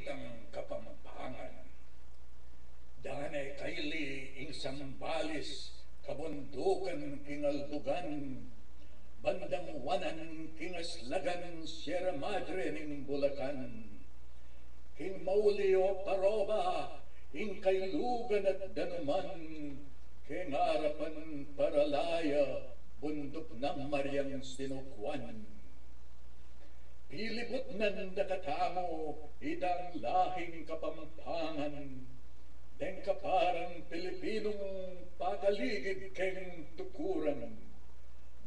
itang kapampangan. Danay kaili ing sambalis kabundukan kingalbugan, bandang wanan kingaslagan Sierra Madre ning Bulacan. King Maulio Paroba ing kailugan at danuman, king harapan paralaya bundok ng Mariang Sinukwan. Pilibot nan nakatamo itang lahing kapampangan, deng kaparang Pilipinong pakaligid keng tukuran.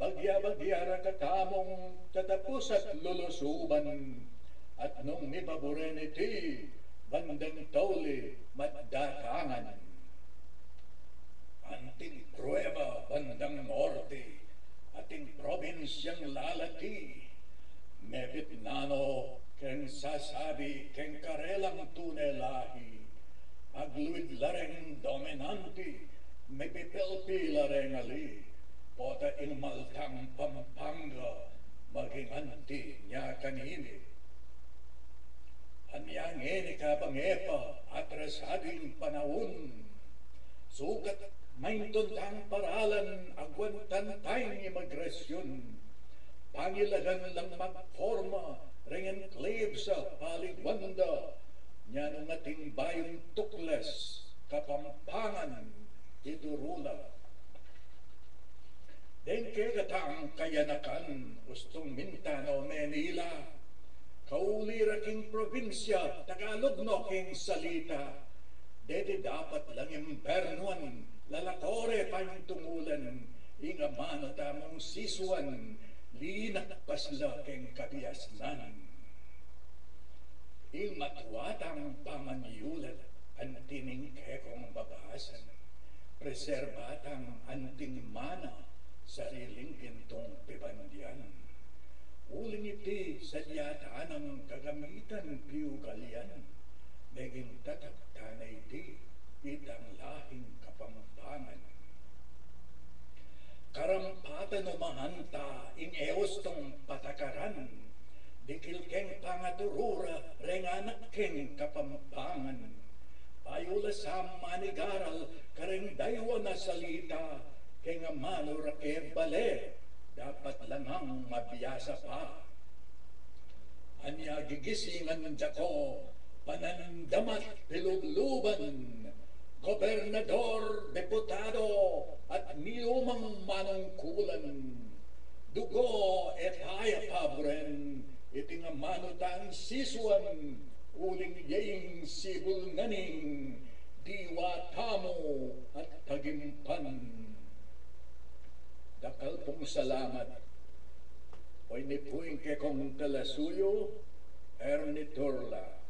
Bagya-bagyara katamong tatapos at lulusuban, at nung nibaburen iti bandang tauli matdatangan. Anting prueba bandang norte, ating probinsyang lalaki, mebit nano ken sasabi ken karelang tunay lahi, agluid lareng dominanti, may pipilpi lareng ali, pota inumaltang Pampanga, maging anti niya kanini. Anyang ini ka pangepa atrasading panahon, sukat maintuntang paralan agwantan tayong imigrasyon, pangilagan lang magforma ring enclave sa Paligwanda, nya nung ating bayong Tuklas, Kapampangan, Idurula. Dengke katang kayanakan, ustong Mindanao, Manila, kaulira king probinsya, Tagalog no king salita, dede dapat lang impernuan, lalakore pantumulan, inga mano tamong siswan, linak pasla king kabiasnan. Ing matwatang pamanyulat, antining kekong babasan, preserbatang anting mana, sariling intong pibandian. Uling iti sadyata ng kagamitan piugalian, naging tataktanay di itang lahing kapampangan. Karampatan umahanta ing eos tong patakaran, dikil keng pangaturura renganak keng kapampangan. Payula sa manigaral kareng daywa na salita, keng amanura ke bale, dapat langang mabiyasa pa. Anya gigisingan dako, panandamat pilugluban, gobernador, deputado, at niyumang manungkulan. Dugo et haya pabren, iting amanutang siswan, uling yaing sibul nganing, diwa tamo at tagimpan. Dakal pong salamat. Oy ni puing ke kong talasuyo, Ernie Torla.